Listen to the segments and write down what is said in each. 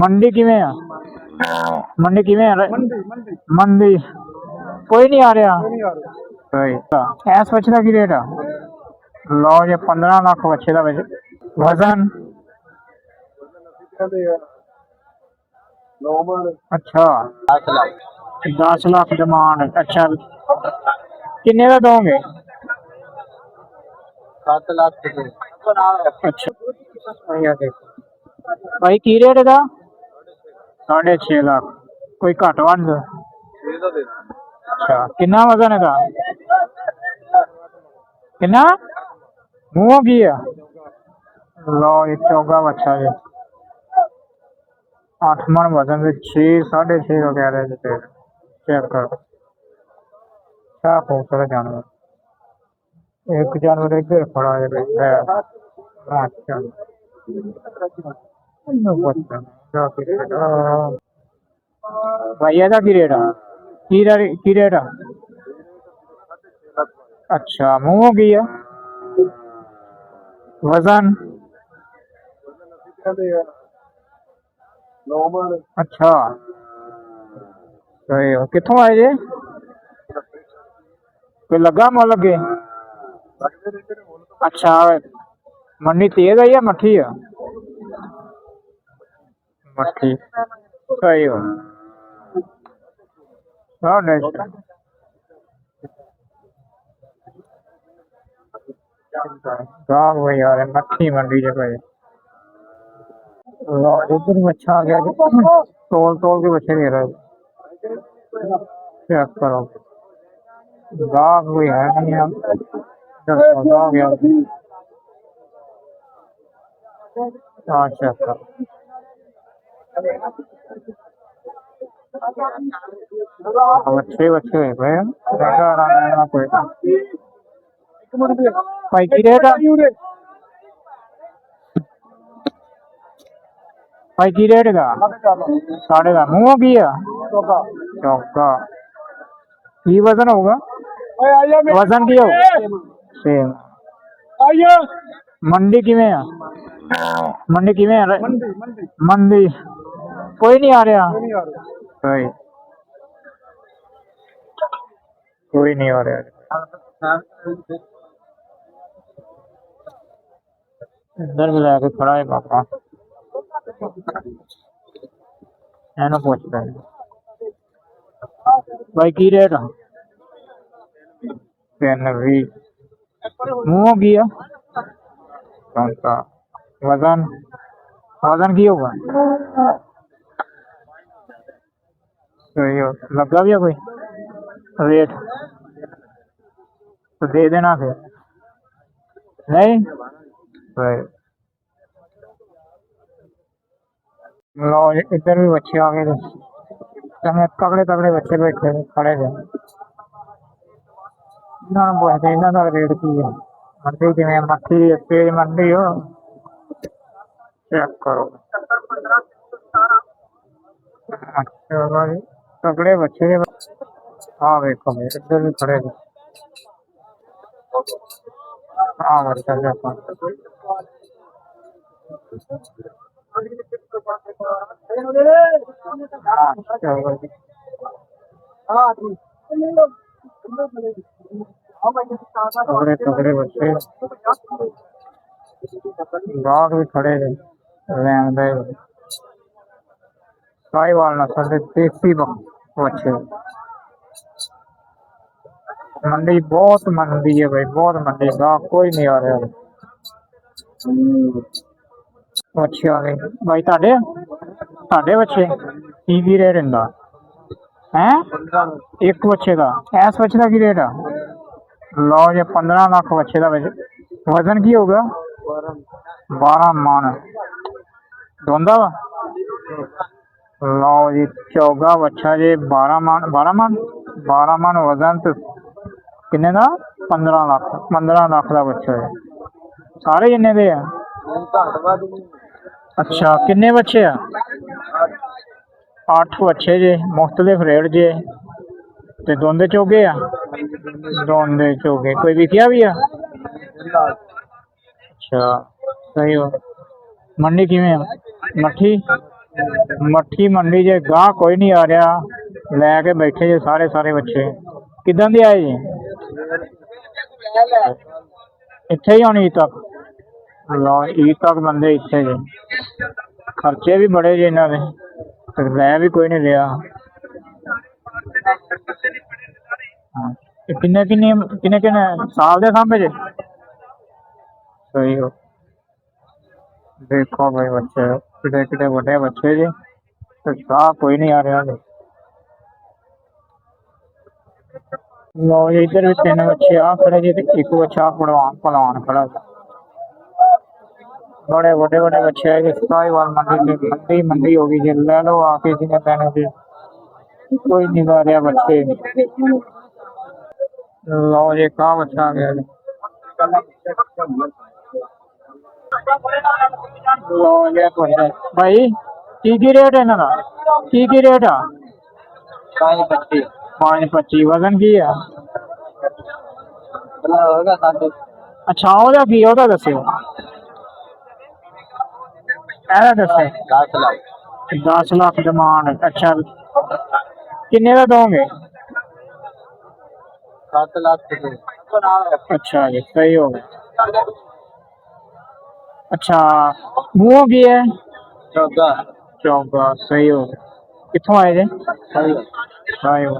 मंडी किवें आ मंडी किवें आ मंडी कोई नहीं आ रहा सही ऐस बच्चे का की रेट आ लो जे 15 लाख बच्चे का वजन अच्छा 10 लाख डिमांड अच्छा किन्ने का दोगे 7 लाख अच्छा भाई की रेट का 6.5 लाख कोई घट वध अच्छा किन्ना वजन है किन्ना मुंह की है लो ये चौगा बच्चा जी 8 मन वजन से 6.5 का कह रहे थे चेक करो क्या खूबसूरत जानवर एक जानवर इधर खड़ा है अच्छा भैया का की रेट की रेट अच्छा मुंह की है वजन अच्छा कितों आए जे कोई लगा मुल लगे अच्छा मंडी तेज है या मठी है मठी सही हो यार मठी मंडी से भाई इधर बच्चा आ गया तोल तोल के बच्चे दे रहे चेक करो गाहक कोई है नहीं आ गया हाँ चेक करो बच्चे बच्चे भाई कोई भाई की रेट भाई की रेट का 7.5 मुंह की है चौका की वजन होगा वजन की होगा सेम मंडी किवें आ मंडी किवें आ मंडी कोई नहीं आ रहा सही कोई नहीं आ रहा इधर भी लैके खड़ा है पापा एनो पूछता है भाई की रेट 3.20 मुंह की है वजन वजन की होगा सही हो लगा भी है कोई रेट तो दे देना फिर नहीं लो इधर भी बच्चे आ गए थे तगड़े तगड़े बच्चे बैठे खड़े थे पूछते इन्हों का रेट की है मंडी जिमें मट्ठी तेज मंडी हो चेक करो अच्छा भाई तगड़े बच्चे हाँ देखो इधर भी खड़े थे हाँ बच्चा तगड़े तगड़े बच्चे गाहक भी खड़े थे साहिवाल नस्ल के देसी बच्चे मंडी बहुत मंदी है भाई बहुत मंदी गाहक कोई नहीं आ रहा बच्चे आ गए भाई ताड़े बच्चे की रेट इनका है एक बच्चे का ऐस बच्चे का की रेट आ लो ये 15 लाख बच्चे का वजन की होगा 12 मन दोंदा वा लो जी चौगा बच्चा जी 12 मन वजन तो किन्ने का 15 लाख का बच्चा है सारे जिन्ने दे अच्छा किन्ने बच्चे आ 8 बच्चे जे मुख्तलिफ रेट जे ते दोंदे चौगे आ दोंदे चौगे कोई विकिया भी आ अच्छा सही हो मंडी किवें मठी ਮੱਠੀ ਮੰਡੀ ਜੇ ਗਾਹ ਕੋਈ ਨਹੀਂ ਆ ਰਿਹਾ, ਲੈ ਕੇ ਬੈਠੇ ਜੇ ਸਾਰੇ ਸਾਰੇ ਬੱਚੇ। ਕਿੱਦਾਂ ਦੇ ਆਏ ਜੀ? ਇੱਥੇ ਹੀ ਆਉਣੀ ਤੱਕ? ਲਓ ਈਦ ਤੱਕ ਬੰਦੇ ਇੱਥੇ ਜੇ। ਖਰਚੇ ਵੀ ਬੜੇ ਜੇ ਇਹਨਾਂ ਦੇ, ਤੇ ਲੈ ਵੀ ਕੋਈ ਨਹੀਂ ਰਿਹਾ। ਹਾਂ, ਕਿੰਨੇ ਕਿੰਨੇ ਕਿੰਨੇ ਕਿੰਨੇ ਸਾਲ ਦੇ ਸਾਂਭੇ ਜੇ? ਸਹੀ ਹੋ। ਦੇਖੋ भाई बच्चे कितने कितने बड़े बच्चे जी, तो गाह कोई नहीं आ रहा जी। लो इधर भी तीन बच्चे आ खड़े जी, एक बच्चा पहलवान पहलवान खड़ा। बड़े बड़े बड़े बच्चे है जी। साहिवाल मंडी मंडी मंडी होगी जी, ले लो आके जिन्हें पहने जी। कोई नहीं आ रहा बच्चे। लो जी कहा बच्चा आ गया जी। भाई की रेट है इन्हों का? की रेट आ? 5.25। वजन की है? अच्छा ओदा की ओदा दस्यो, एदा दस्यो। 10 लाख डिमांड। अच्छा किन्ने का दोगे? 7 लाख। अच्छा जी सही हो गया। अच्छा मुँह की है? चौका। चौका सही हो गया। कितों आए जे? सही हो।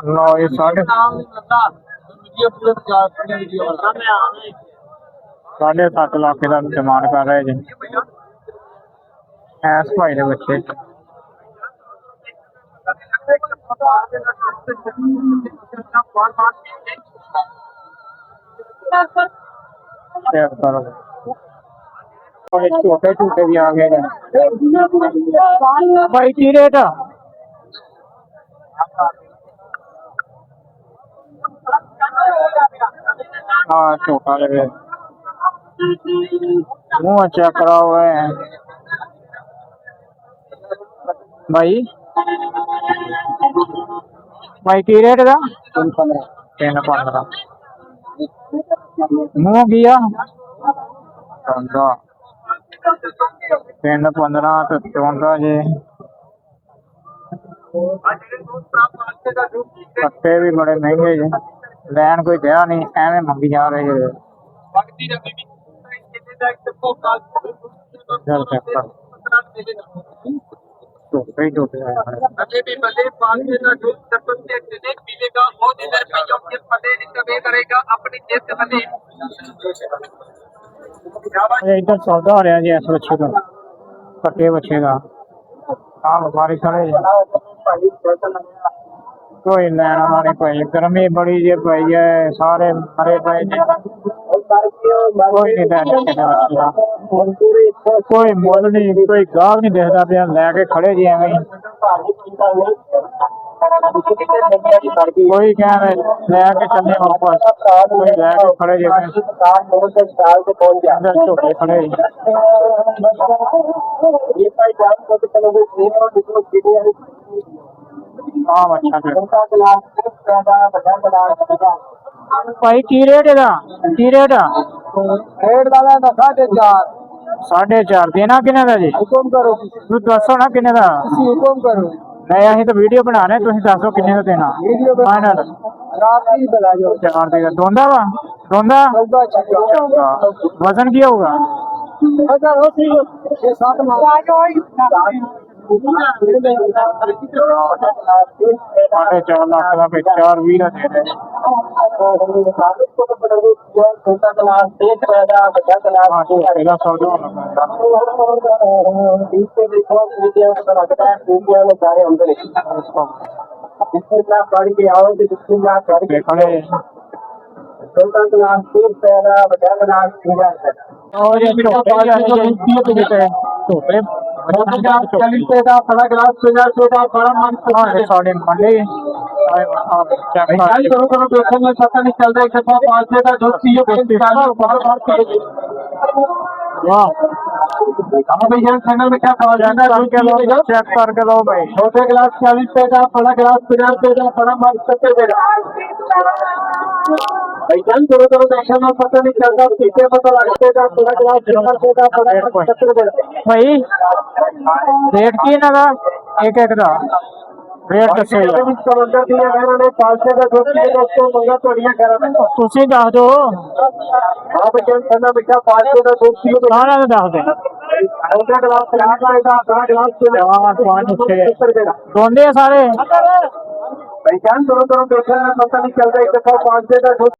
लो ये 7.5 लाख का डिमांड कर रहे जी ऐस भाई के बच्चे। छोटे झूटे भी आ गए भाई। की रेट आ? हाँ छोटा लगे। मुँह चेक करा हुआ है भाई। भाई की रेट का? 3.15। मुँह किया 3.15 तो 14 जी। पत्ते भी बड़े महंगे जी, लैन कोई दया नहीं, एवं मंगी जा रहे हैं। इधर सौदा हो रहा जी इस बच्चे का, कटे बच्चे का। व्यापारी खड़े कोई लैना वाले भाई, गर्मी बड़ी जे पई है, सारे मरे पे कोई नहीं लैना, कोई मुल नहीं, कोई गाहक नहीं देखता पे, लैके खड़े जी एवं कोई कह रहे लैके चलने वापस, कोई लैके खड़े जी झोटे खड़े। हाँ भाई की रेट है? की रेट आ? रेट का 4.5 देना किन्ने का जी? हुक्म करो तू दसो ना किन्ने का? हुक्म करो। नहीं अं तो वीडियो बना रहे, तुम दसो किन्ने का देना फाइनल? 4 देगा। दोंदा वा? दोंदा? वजन क्या होगा? 4.5 लाख का 4.20 का दे रहे। चेक करके लो भाई। छोटे गिलास 40 रुपए का, बड़ा गिलास 50 रुपए का, बड़ा मार्क्स 70 रुपए का। भाईजान दोनों तरफ देखने में पता नहीं चलता, पीछे पता लगते का थोड़ा गिलास जितना से का थोड़ा 70 रुपए भाई रेट की ਇਹਨਾਂ ਦਾ एक एक ਦਾ रेट ਦੱਸੋ ਜੀ। समंदर दिया मैंने ने 500 का दूध किए दोस्तों मंगा तोड़ियां करा मैं ਤੁਸੀਂ ਦੱਸ ਦਿਓ आप जन ठंडा मीठा 500 का दूध किए तो ਸਾਰਿਆਂ ਨੂੰ ਦੱਸ ਦੇ आधा गिलास खराब आएगा, आधा गिलास से ਦੋਂਦੇ ਆ ਸਾਰੇ भाईजान दोनों तरफ देखने में पता नहीं चलता, एक दफा 500 का दूध